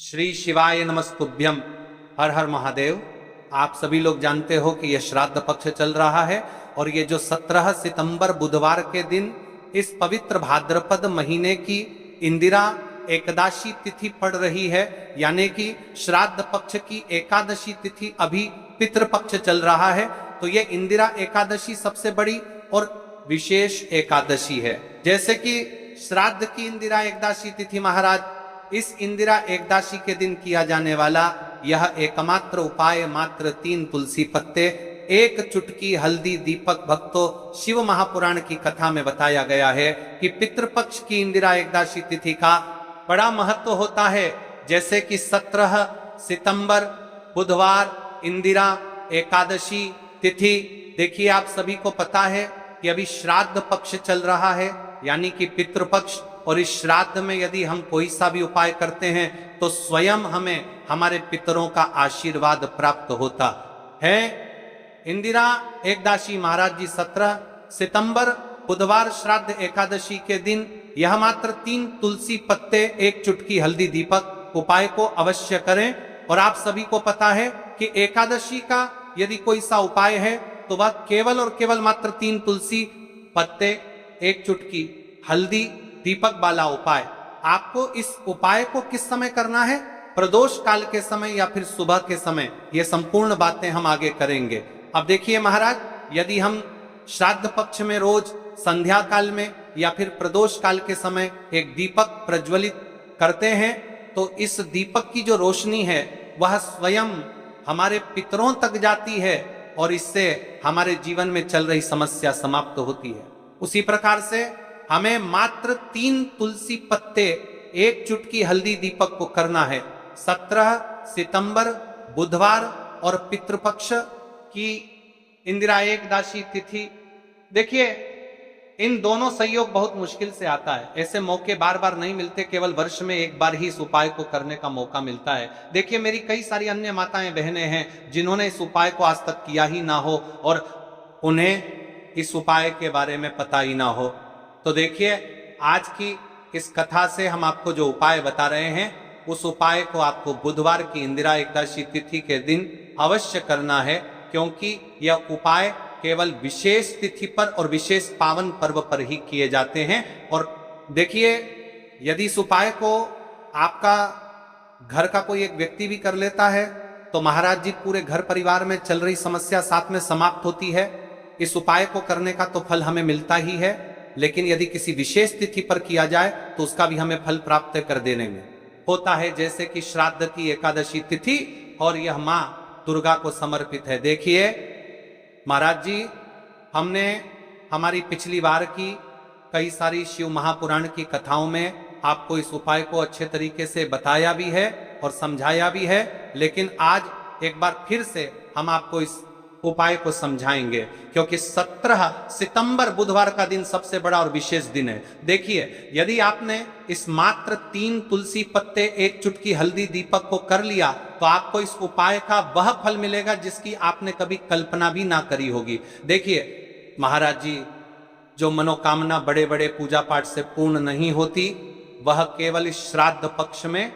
श्री शिवाय नमस्तुभ्यम। हर हर महादेव। आप सभी लोग जानते हो कि यह श्राद्ध पक्ष चल रहा है और ये जो 17 सितंबर बुधवार के दिन इस पवित्र भाद्रपद महीने की इंदिरा एकादशी तिथि पड़ रही है, यानी कि श्राद्ध पक्ष की एकादशी तिथि अभी पितृपक्ष चल रहा है। तो ये इंदिरा एकादशी सबसे बड़ी और विशेष एकादशी है। जैसे कि श्राद्ध की इंदिरा एकादशी तिथि महाराज, इस इंदिरा एकादशी के दिन किया जाने वाला यह एकमात्र उपाय मात्र 3 तुलसी पत्ते, 1 चुटकी हल्दी, दीपक। भक्तों, शिव महापुराण की कथा में बताया गया है कि पितृपक्ष की इंदिरा एकादशी तिथि का बड़ा महत्व होता है। जैसे कि 17 सितंबर बुधवार इंदिरा एकादशी तिथि। देखिए, आप सभी को पता है कि अभी श्राद्ध पक्ष चल रहा है, यानी कि पितृपक्ष। और इस श्राद्ध में यदि हम कोई सा भी उपाय करते हैं तो स्वयं हमें हमारे पितरों का आशीर्वाद प्राप्त होता है। इंदिरा एकादशी महाराज जी 17 सितंबर बुधवार श्राद्ध एकादशी के दिन यह मात्र 3 तुलसी पत्ते, 1 चुटकी हल्दी, दीपक उपाय को अवश्य करें। और आप सभी को पता है कि एकादशी का यदि कोई सा उपाय है तो वह केवल और केवल मात्र 3 तुलसी पत्ते, 1 चुटकी हल्दी, दीपक वाला उपाय। आपको इस उपाय को किस समय करना है? प्रदोष काल के समय या फिर सुबह के समय। ये संपूर्ण बातें हम आगे करेंगे। अब देखिए महाराज, यदि हम श्राद्ध पक्ष में रोज संध्या काल में या फिर प्रदोष काल के समय एक दीपक प्रज्वलित करते हैं तो इस दीपक की जो रोशनी है वह स्वयं हमारे पितरों तक जाती है और इससे हमारे जीवन में चल रही समस्या समाप्त होती है। उसी प्रकार से हमें मात्र 3 तुलसी पत्ते, 1 चुटकी हल्दी, दीपक को करना है। 17 सितंबर बुधवार और पितृपक्ष की इंदिरा एकादशी तिथि। देखिए, इन दोनों संयोग बहुत मुश्किल से आता है। ऐसे मौके बार बार नहीं मिलते, केवल वर्ष में एक बार ही इस उपाय को करने का मौका मिलता है। देखिए, मेरी कई सारी अन्य माताएं बहनें हैं जिन्होंने इस उपाय को आज तक किया ही ना हो और उन्हें इस उपाय के बारे में पता ही ना हो। तो देखिए, आज की इस कथा से हम आपको जो उपाय बता रहे हैं उस उपाय को आपको बुधवार की इंदिरा एकादशी तिथि के दिन अवश्य करना है, क्योंकि यह उपाय केवल विशेष तिथि पर और विशेष पावन पर्व पर ही किए जाते हैं। और देखिए, यदि इस उपाय को आपका घर का कोई एक व्यक्ति भी कर लेता है तो महाराज जी पूरे घर परिवार में चल रही समस्या साथ में समाप्त होती है। इस उपाय को करने का तो फल हमें मिलता ही है, लेकिन यदि किसी विशेष तिथि पर किया जाए तो उसका भी हमें फल प्राप्त कर देने में होता है। जैसे कि श्राद्ध की एकादशी तिथि और यह मां दुर्गा को समर्पित है। देखिए महाराज जी, हमने हमारी पिछली बार की कई सारी शिव महापुराण की कथाओं में आपको इस उपाय को अच्छे तरीके से बताया भी है और समझाया भी है, लेकिन आज एक बार फिर से हम आपको इस उपाय को समझाएंगे, क्योंकि 17 सितंबर बुधवार का दिन सबसे बड़ा और विशेष दिन है। देखिए, यदि आपने इस मात्र 3 तुलसी पत्ते, 1 चुटकी हल्दी, दीपक को कर लिया तो आपको इस उपाय का वह फल मिलेगा जिसकी आपने कभी कल्पना भी ना करी होगी। देखिए महाराज जी, जो मनोकामना बड़े बड़े पूजा पाठ से पूर्ण नहीं होती वह केवल इस श्राद्ध पक्ष में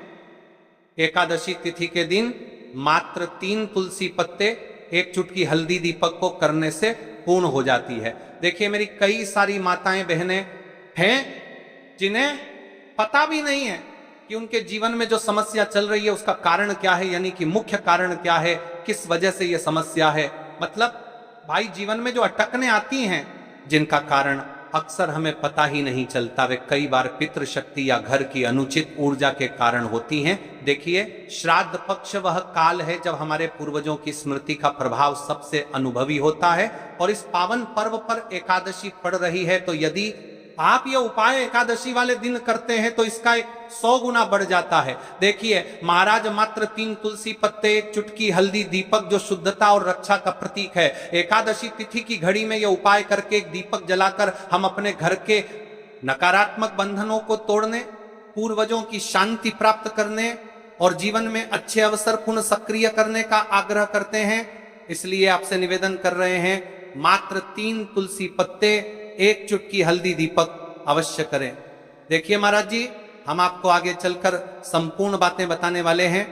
एकादशी तिथि के दिन मात्र 3 तुलसी पत्ते, 1 चुटकी हल्दी, दीपक को करने से पूर्ण हो जाती है। देखिए, मेरी कई सारी माताएं बहनें हैं जिन्हें पता भी नहीं है कि उनके जीवन में जो समस्या चल रही है उसका कारण क्या है, यानी कि मुख्य कारण क्या है, किस वजह से यह समस्या है। मतलब भाई, जीवन में जो अटकने आती हैं जिनका कारण अक्सर हमें पता ही नहीं चलता, वे कई बार पितृशक्ति या घर की अनुचित ऊर्जा के कारण होती हैं। देखिए, श्राद्ध पक्ष वह काल है जब हमारे पूर्वजों की स्मृति का प्रभाव सबसे अनुभवी होता है और इस पावन पर्व पर एकादशी पड़ रही है तो यदि आप यह उपाय एकादशी वाले दिन करते हैं तो इसका 100 गुना बढ़ जाता है। देखिए महाराज, मात्र 3 तुलसी पत्ते, 1 चुटकी हल्दी, दीपक जो शुद्धता और रक्षा का प्रतीक है, एकादशी तिथि की घड़ी में यह उपाय करके एक दीपक जलाकर हम अपने घर के नकारात्मक बंधनों को तोड़ने, पूर्वजों की शांति प्राप्त करने और जीवन में अच्छे अवसर पुनः सक्रिय करने का आग्रह करते हैं। इसलिए आपसे निवेदन कर रहे हैं, मात्र 3 तुलसी पत्ते, 1 चुटकी हल्दी, दीपक अवश्य करें। देखिए महाराज जी, हम आपको आगे चलकर संपूर्ण बातें बताने वाले हैं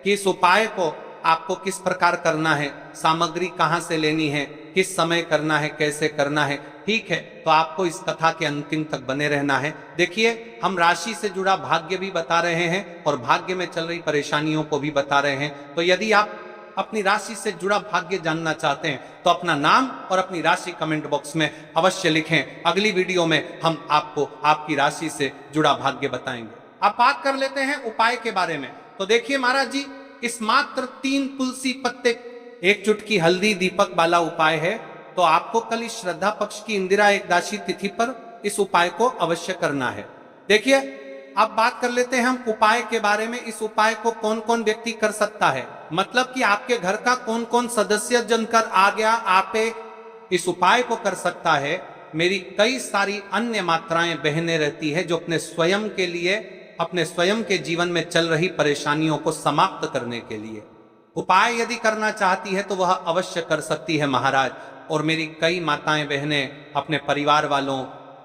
कि इस उपाय को आपको किस प्रकार करना है, सामग्री कहां से लेनी है, किस समय करना है, कैसे करना है। ठीक है, तो आपको इस कथा के अंतिम तक बने रहना है। देखिए, हम राशि से जुड़ा भाग्य भी बता रहे हैं और भाग्य में चल रही परेशानियों को भी बता रहे हैं। तो यदि आप अपनी राशि से जुड़ा भाग्य जानना चाहते हैं तो अपना नाम और अपनी राशि कमेंट बॉक्स में अवश्य लिखें। अगली वीडियो में हम आपको आपकी राशि से जुड़ा भाग्य बताएंगे। अब बात कर लेते हैं उपाय के बारे में। तो देखिए महाराज जी, इस मात्र 3 तुलसी पत्ते 1 चुटकी हल्दी दीपक वाला उपाय है। तो आपको कल इस श्रद्धा पक्ष की इंदिरा एकदशी तिथि पर इस उपाय को अवश्य करना है। देखिए, अब बात कर लेते हैं हम उपाय के बारे में। इस उपाय को कौन कौन व्यक्ति कर सकता है, मतलब कि आपके घर का कौन कौन सदस्य जनकर आ गया आपे इस उपाय को कर सकता है। मेरी कई सारी अन्य मात्राएं बहनें रहती है जो अपने स्वयं के लिए, अपने स्वयं के जीवन में चल रही परेशानियों को समाप्त करने के लिए उपाय यदि करना चाहती है तो वह अवश्य कर सकती है महाराज। और मेरी कई माताएं बहनें अपने परिवार वालों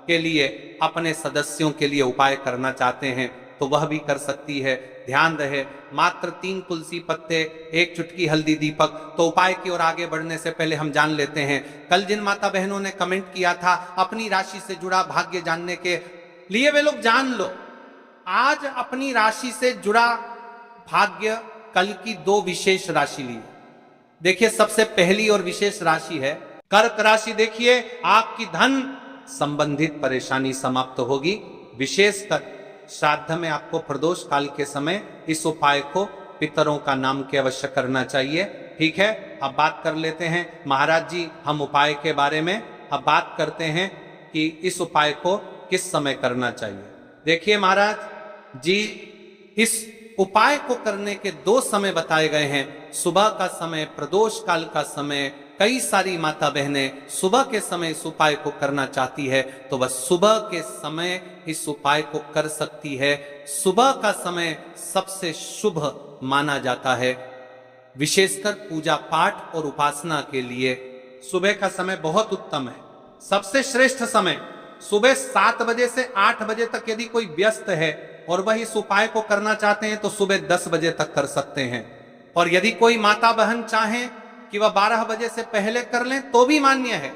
के लिए, अपने सदस्यों के लिए उपाय करना चाहते हैं तो वह भी कर सकती है। ध्यान रहे, मात्र 3 तुलसी पत्ते 1 चुटकी हल्दी दीपक। तो उपाय की ओर आगे बढ़ने से पहले हम जान लेते हैं, कल जिन माता बहनों ने कमेंट किया था अपनी राशि से जुड़ा भाग्य जानने के लिए, वे लोग जान लो आज अपनी राशि से जुड़ा भाग्य कल की 2 विशेष राशि ली। देखिए, सबसे पहली और विशेष राशि है कर्क राशि। देखिए, आपकी धन संबंधित परेशानी समाप्त होगी। विशेषकर श्राद्ध में आपको प्रदोष काल के समय इस उपाय को पितरों का नाम के अवश्य करना चाहिए। ठीक है, अब बात कर लेते हैं महाराज जी हम उपाय के बारे में। अब बात करते हैं कि इस उपाय को किस समय करना चाहिए। देखिए महाराज जी, इस उपाय को करने के 2 समय बताए गए हैं, सुबह का समय, प्रदोष काल का समय। कई सारी माता बहनें सुबह के समय इस उपाय को करना चाहती है तो वह सुबह के समय इस उपाय को कर सकती है। सुबह का समय सबसे शुभ माना जाता है, विशेषकर पूजा पाठ और उपासना के लिए सुबह का समय बहुत उत्तम है। सबसे श्रेष्ठ समय सुबह 7 बजे से 8 बजे तक। यदि कोई व्यस्त है और वह इस उपाय को करना चाहते हैं तो सुबह 10 बजे तक कर सकते हैं। और यदि कोई माता बहन चाहे कि वह 12 बजे से पहले कर लें तो भी मान्य है।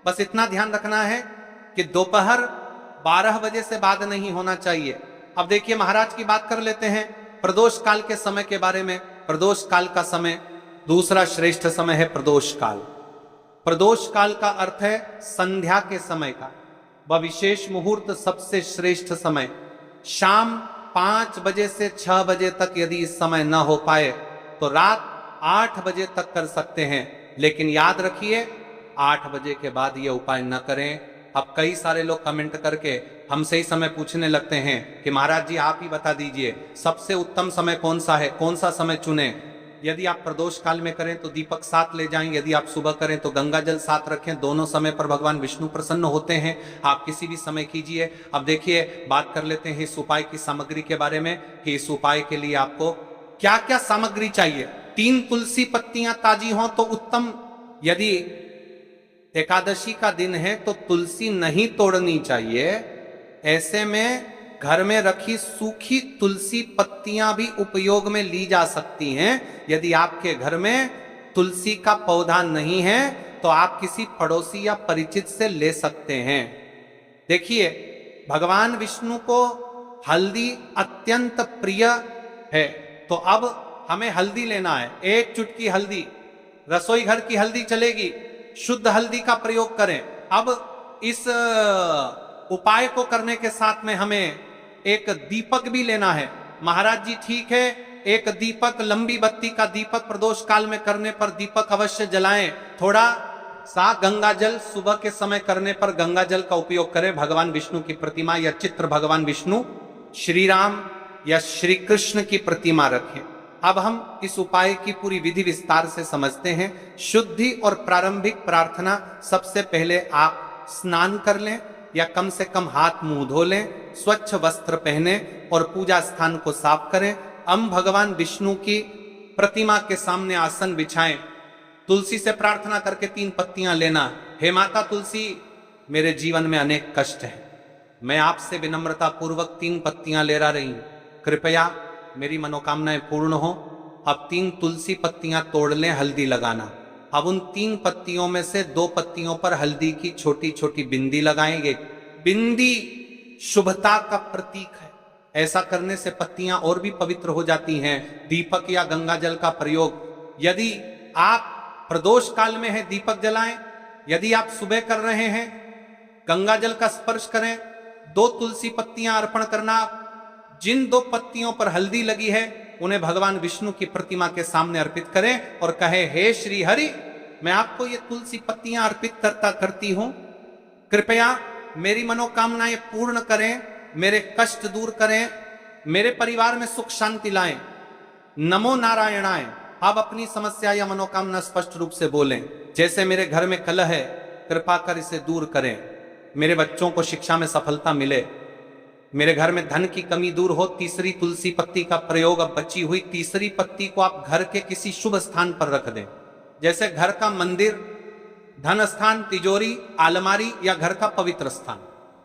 बस इतना ध्यान रखना है कि दोपहर 12 बजे से बाद नहीं होना चाहिए। अब देखिए महाराज की बात कर लेते हैं प्रदोष काल के समय के बारे में। प्रदोष काल का समय दूसरा श्रेष्ठ समय है प्रदोष काल। प्रदोष काल का अर्थ है संध्या के समय का। वह विशेष मुहूर्त सबसे श्रेष्ठ समय शाम 5 बजे से 6 बजे तक। यदि इस समय न हो पाए तो रात 8 बजे तक कर सकते हैं, लेकिन याद रखिए 8 बजे के बाद ये उपाय न करें। अब कई सारे लोग कमेंट करके हमसे ही समय पूछने लगते हैं कि महाराज जी आप ही बता दीजिए सबसे उत्तम समय कौन सा है, कौन सा समय चुने। यदि आप प्रदोष काल में करें तो दीपक साथ ले जाएं, यदि आप सुबह करें तो गंगा जल साथ रखें। दोनों समय पर भगवान विष्णु प्रसन्न होते हैं, आप किसी भी समय कीजिए। अब देखिए बात कर लेते हैं इस उपाय की सामग्री के बारे में कि इस उपाय के लिए आपको क्या क्या सामग्री चाहिए। 3 तुलसी पत्तियां ताजी हों तो उत्तम। यदि एकादशी का दिन है तो तुलसी नहीं तोड़नी चाहिए। ऐसे में घर में रखी सूखी तुलसी पत्तियां भी उपयोग में ली जा सकती हैं। यदि आपके घर में तुलसी का पौधा नहीं है तो आप किसी पड़ोसी या परिचित से ले सकते हैं। देखिए, भगवान विष्णु को हल्दी अत्यंत प्रिय है, तो अब हमें हल्दी लेना है। 1 चुटकी हल्दी, रसोई घर की हल्दी चलेगी, शुद्ध हल्दी का प्रयोग करें। अब इस उपाय को करने के साथ में हमें एक दीपक भी लेना है। महाराज जी ठीक है, एक दीपक, लंबी बत्ती का दीपक प्रदोष काल में करने पर दीपक अवश्य जलाएं। थोड़ा सा गंगा जल सुबह के समय करने पर गंगा जल का उपयोग करें। भगवान विष्णु की प्रतिमा या चित्र, भगवान विष्णु, श्री राम या श्री कृष्ण की प्रतिमा रखें। अब हम इस उपाय की पूरी विधि विस्तार से समझते हैं। शुद्धि और प्रारंभिक प्रार्थना, सबसे पहले आप स्नान कर लें या कम से कम हाथ मुंह धो लें, स्वच्छ वस्त्र पहने और पूजा स्थान को साफ करें। हम भगवान विष्णु की प्रतिमा के सामने आसन बिछाएं। तुलसी से प्रार्थना करके 3 पत्तियां लेना। हे माता तुलसी, मेरे जीवन में अनेक कष्ट हैं, मैं आपसे विनम्रता पूर्वक 3 पत्तियां ले रही हूं, कृपया मेरी मनोकामनाएं पूर्ण हो। अब 3 तुलसी पत्तियां तोड़ लें, हल्दी लगाना। अब उन 3 पत्तियों में से 2 पत्तियों पर हल्दी की छोटी छोटी बिंदी लगाएंगे। बिंदी शुभता का प्रतीक है। ऐसा करने से पत्तियां और भी पवित्र हो जाती हैं। दीपक या गंगा जल का प्रयोग, यदि आप प्रदोष काल में है दीपक जलाएं, यदि आप सुबह कर रहे हैं गंगा जल का स्पर्श करें। 2 तुलसी पत्तियां अर्पण करना। जिन 2 पत्तियों पर हल्दी लगी है उन्हें भगवान विष्णु की प्रतिमा के सामने अर्पित करें और कहे, हे श्री हरि, मैं आपको ये तुलसी पत्तियां अर्पित करती हूं, कृपया मेरी मनोकामनाएं पूर्ण करें, मेरे कष्ट दूर करें, मेरे परिवार में सुख शांति लाएं। नमो नारायणाय। आप अपनी समस्या या मनोकामना स्पष्ट रूप से बोलें। जैसे मेरे घर में कलह है, कृपा कर इसे दूर करें। मेरे बच्चों को शिक्षा में सफलता मिले। मेरे घर में धन की कमी दूर हो। तीसरी तुलसी पत्ती का प्रयोग। अब बची हुई तीसरी पत्ती को आप घर के किसी शुभ स्थान पर रख दें, जैसे घर का मंदिर, धन स्थान, तिजोरी, अलमारी या घर का पवित्र स्थान।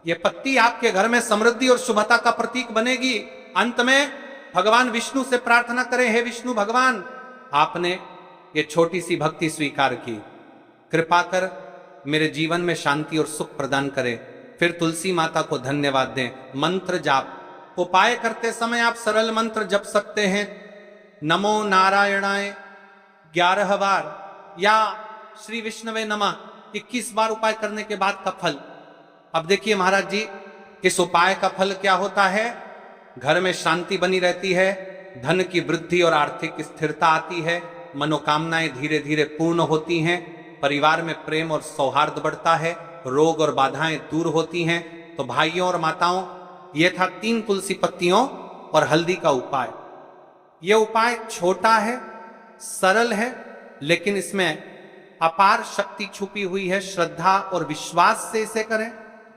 यह पत्ती आपके घर में समृद्धि और शुभता का प्रतीक बनेगी। अंत में भगवान विष्णु से प्रार्थना करें, हे विष्णु भगवान, आपने ये छोटी सी भक्ति स्वीकार की, कृपा कर मेरे जीवन में शांति और सुख प्रदान करें। फिर तुलसी माता को धन्यवाद दें। मंत्र जाप। उपाय करते समय आप सरल मंत्र जप सकते हैं। नमो नारायणाय 11 बार या श्री विष्णवे नमः 21 बार उपाय करने के बाद का फल। अब देखिए महाराज जी, इस उपाय का फल क्या होता है? घर में शांति बनी रहती है, धन की वृद्धि और आर्थिक स्थिरता आती है, मनोकामनाएं धीरे धीरे पूर्ण होती हैं, परिवार में प्रेम और सौहार्द बढ़ता है, रोग और बाधाएं दूर होती हैं। तो भाइयों और माताओं, यह था 3 तुलसी पत्तियों और हल्दी का उपाय। यह उपाय छोटा है, सरल है, लेकिन इसमें अपार शक्ति छुपी हुई है। श्रद्धा और विश्वास से इसे करें,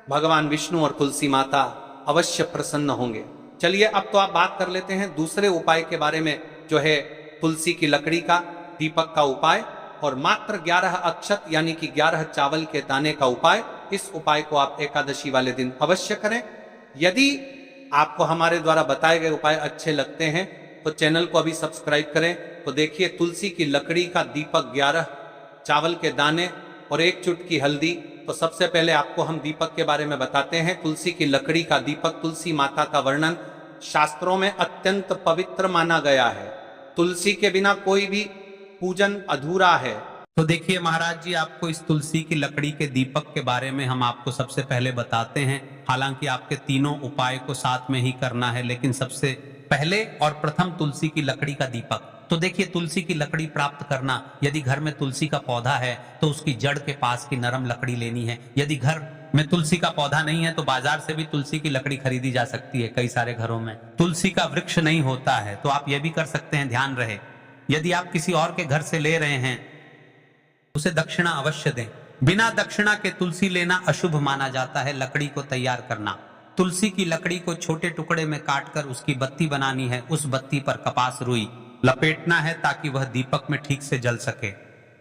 भगवान विष्णु और तुलसी माता अवश्य प्रसन्न होंगे। चलिए अब तो आप बात कर लेते हैं दूसरे उपाय के बारे में, जो है तुलसी की लकड़ी का दीपक का उपाय और मात्र 11 अक्षत यानी कि 11 चावल के दाने का उपाय। इस उपाय को आप एकादशी वाले दिन अवश्य करें। यदि आपको हमारे द्वारा बताए गए उपाय अच्छे लगते हैं तो चैनल को अभी सब्सक्राइब करें। तो देखिए, तुलसी की लकड़ी का दीपक, 11 चावल के दाने और 1 चुटकी हल्दी। तो सबसे पहले आपको हम दीपक के बारे में बताते हैं। तुलसी की लकड़ी का दीपक, तुलसी माता का वर्णन शास्त्रों में अत्यंत पवित्र माना गया है। तुलसी के बिना कोई भी पूजन अधूरा है। तो देखिए महाराज जी, आपको इस तुलसी की लकड़ी के दीपक के बारे में हम आपको सबसे पहले बताते हैं। हालांकि आपके तीनों उपाय को साथ में ही करना है, लेकिन सबसे पहले और प्रथम तुलसी की लकड़ी का दीपक। तो देखिए, तुलसी की लकड़ी प्राप्त करना, यदि घर में तुलसी का पौधा है तो उसकी जड़ के पास की नरम लकड़ी लेनी है। यदि घर में तुलसी का पौधा नहीं है तो बाजार से भी तुलसी की लकड़ी खरीदी जा सकती है। कई सारे घरों में तुलसी का वृक्ष नहीं होता है, तो आप ये भी कर सकते हैं, ध्यान रहे। यदि आप किसी और के घर से ले रहे हैं, उसे दक्षिणा अवश्य दें। बिना दक्षिणा के तुलसी लेना अशुभ माना जाता है। लकड़ी को तैयार करना, तुलसी की लकड़ी को छोटे टुकड़े में काटकर उसकी बत्ती बनानी है। उस बत्ती पर कपास रुई लपेटना है ताकि वह दीपक में ठीक से जल सके।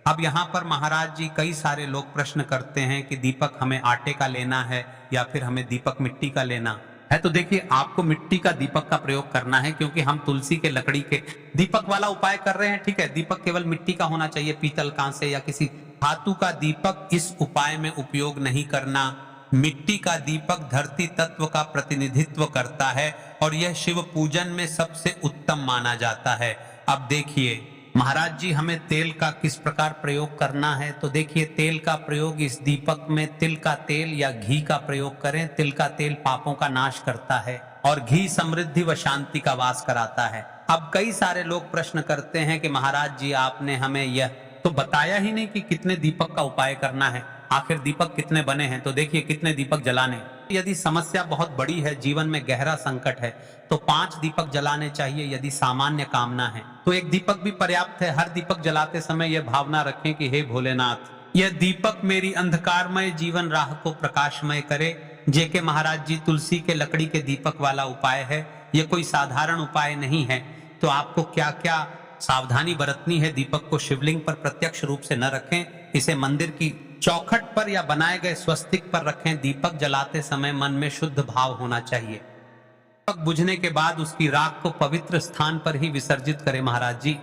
अब यहाँ पर महाराज जी, कई सारे लोग प्रश्न करते हैं कि दीपक हमें आटे का लेना है या फिर हमें दीपक मिट्टी का लेना है। तो देखिए, आपको मिट्टी का दीपक का प्रयोग करना है, क्योंकि हम तुलसी के लकड़ी के दीपक वाला उपाय कर रहे हैं। ठीक है, दीपक केवल मिट्टी का होना चाहिए, पीतल, कांसे या किसी धातु का दीपक इस उपाय में उपयोग नहीं करना। मिट्टी का दीपक धरती तत्व का प्रतिनिधित्व करता है और यह शिव पूजन में सबसे उत्तम माना जाता है। अब देखिए महाराज जी, हमें तेल का किस प्रकार प्रयोग करना है। तो देखिए, तेल का प्रयोग इस दीपक में तिल का तेल या घी का प्रयोग करें। तिल का तेल पापों का नाश करता है और घी समृद्धि व शांति का वास कराता है। अब कई सारे लोग प्रश्न करते हैं कि महाराज जी, आपने हमें यह तो बताया ही नहीं कि कितने दीपक का उपाय करना है, आखिर दीपक कितने बने हैं। तो देखिए, कितने दीपक जलाने। यदि समस्या बहुत बड़ी है, जीवन में गहरा संकट है, तो 5 दीपक जलाने चाहिए। यदि सामान्य कामना है तो 1 दीपक भी पर्याप्त है। हर दीपक जलाते समय यह भावना रखें कि हे भोलेनाथ, यह दीपक मेरी अंधकारमय जीवन राह को प्रकाशमय करे। जेके महाराज जी, तुलसी के लकड़ी के दीपक वाला उपाय है, यह कोई साधारण उपाय नहीं है। तो आपको क्या क्या सावधानी बरतनी है। दीपक को शिवलिंग पर प्रत्यक्ष रूप से न रखें, इसे मंदिर की चौखट पर या बनाए गए स्वस्तिक पर रखें। दीपक जलाते समय मन में शुद्ध भाव होना चाहिए। दीपक बुझने के बाद उसकी राख को पवित्र स्थान पर ही विसर्जित करें। महाराज जी,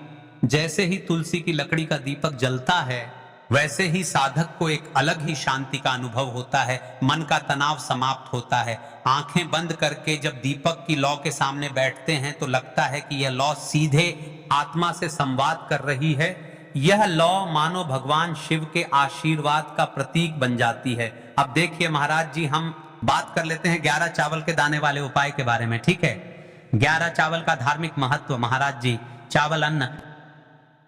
जैसे ही तुलसी की लकड़ी का दीपक जलता है वैसे ही साधक को एक अलग ही शांति का अनुभव होता है, मन का तनाव समाप्त होता है। आंखें बंद करके जब दीपक की लौ के सामने बैठते हैं तो लगता है कि यह लौ सीधे आत्मा से संवाद कर रही है। यह लौ मानो भगवान शिव के आशीर्वाद का प्रतीक बन जाती है। अब देखिए महाराज जी, हम बात कर लेते हैं 11 चावल के दाने वाले उपाय के बारे में, ठीक है। 11 चावल का धार्मिक महत्व। महाराज जी, चावल अन्न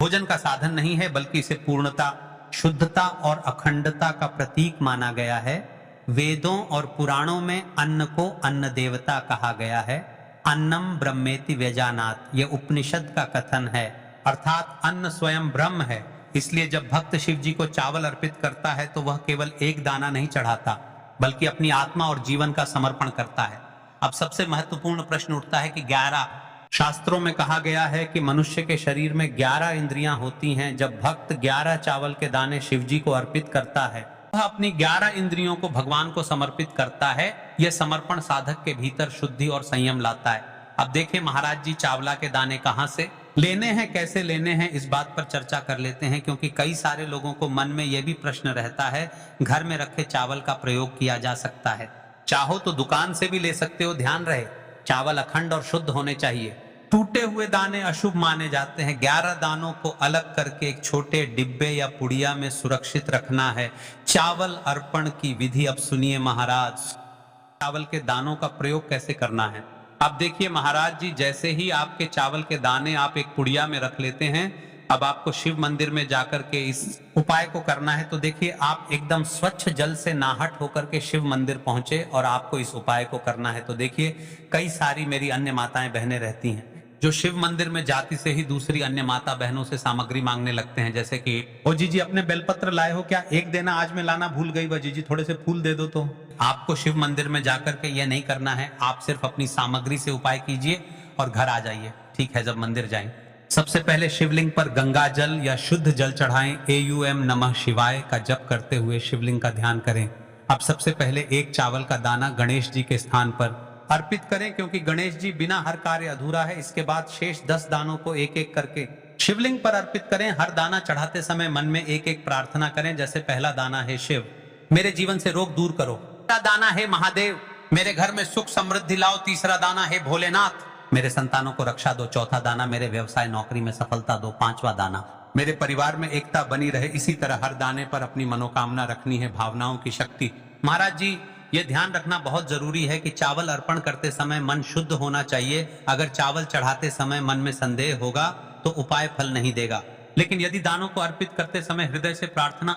भोजन का साधन नहीं है, बल्कि इसे पूर्णता, शुद्धता और अखंडता का प्रतीक माना गया है। वेदों और पुराणों में अन्न को अन्न देवता कहा गया है। अन्नम ब्रह्मेति व्यजानात, यह उपनिषद का कथन है, अर्थात अन्न स्वयं ब्रह्म है। इसलिए जब भक्त शिव जी को चावल अर्पित करता है तो वह केवल एक दाना नहीं चढ़ाता, बल्कि अपनी आत्मा और जीवन का समर्पण करता है। अब सबसे महत्वपूर्ण प्रश्न उठता है कि 11 शास्त्रों में कहा गया है कि मनुष्य के शरीर में 11 इंद्रियां होती हैं। जब भक्त 11 चावल के दाने शिव जी को अर्पित करता है, वह अपनी 11 इंद्रियों को भगवान को समर्पित करता है। यह समर्पण साधक के भीतर शुद्धि और संयम लाता है। अब देखिए महाराज जी, चावला के दाने कहाँ से लेने हैं, कैसे लेने हैं, इस बात पर चर्चा कर लेते हैं, क्योंकि कई सारे लोगों को मन में यह भी प्रश्न रहता है, घर में रखे चावल का प्रयोग किया जा सकता है। चाहो तो दुकान से भी ले सकते हो, ध्यान रहे चावल अखंड और शुद्ध होने चाहिए। टूटे हुए दाने अशुभ माने जाते हैं। 11 दानों को अलग करके एक छोटे डिब्बे या पुड़िया में सुरक्षित रखना है। चावल अर्पण की विधि अब सुनिए महाराज। चावल के दानों का प्रयोग कैसे करना है। अब देखिए महाराज जी, जैसे ही आपके चावल के दाने आप एक पुड़िया में रख लेते हैं, अब आपको शिव मंदिर में जाकर के इस उपाय को करना है। तो देखिए, आप एकदम स्वच्छ जल से नाहट होकर के शिव मंदिर पहुंचे और आपको इस उपाय को करना है। तो देखिए, कई सारी मेरी अन्य माताएं बहनें रहती हैं जो शिव मंदिर में जाती से ही दूसरी अन्य माता बहनों से सामग्री मांगने लगते हैं, जैसे कि ओ जीजी अपने बेलपत्र लाए हो क्या, एक देना, आज मैं लाना भूल गई, जीजी थोड़े से फूल दे दो। तो आपको शिव मंदिर में जाकर के यह नहीं करना है। आप सिर्फ अपनी सामग्री से उपाय कीजिए और घर आ जाइए, ठीक है। जब मंदिर जाएं, सबसे पहले शिवलिंग पर गंगा जल या शुद्ध जल चढ़ाएं। AUM नमः शिवाय का जप करते हुए शिवलिंग का ध्यान करें। अब सबसे पहले एक चावल का दाना गणेश जी के स्थान पर अर्पित करें, क्योंकि गणेश जी बिना हर कार्य अधूरा है। इसके बाद शेष 10 दानों को एक एक करके शिवलिंग पर अर्पित करें। हर दाना चढ़ाते समय मन में एक एक प्रार्थना करें, जैसे पहला दाना है शिव, मेरे जीवन से रोग दूर करो। दूसरा दाना है महादेव, मेरे घर में सुख समृद्धि लाओ। तीसरा दाना है भोलेनाथ, मेरे संतानों को रक्षा दो। चौथा दाना, मेरे व्यवसाय नौकरी में सफलता दो। पांचवा दाना, मेरे परिवार में एकता बनी रहे। इसी तरह हर दाने पर अपनी मनोकामना रखनी है, भावनाओं की शक्ति। महाराज जी, यह ध्यान रखना बहुत जरूरी है कि चावल अर्पण करते समय मन शुद्ध होना चाहिए। अगर चावल चढ़ाते समय मन में संदेह होगा तो उपाय फल नहीं देगा। लेकिन यदि दानों को अर्पित करते समय हृदय से प्रार्थना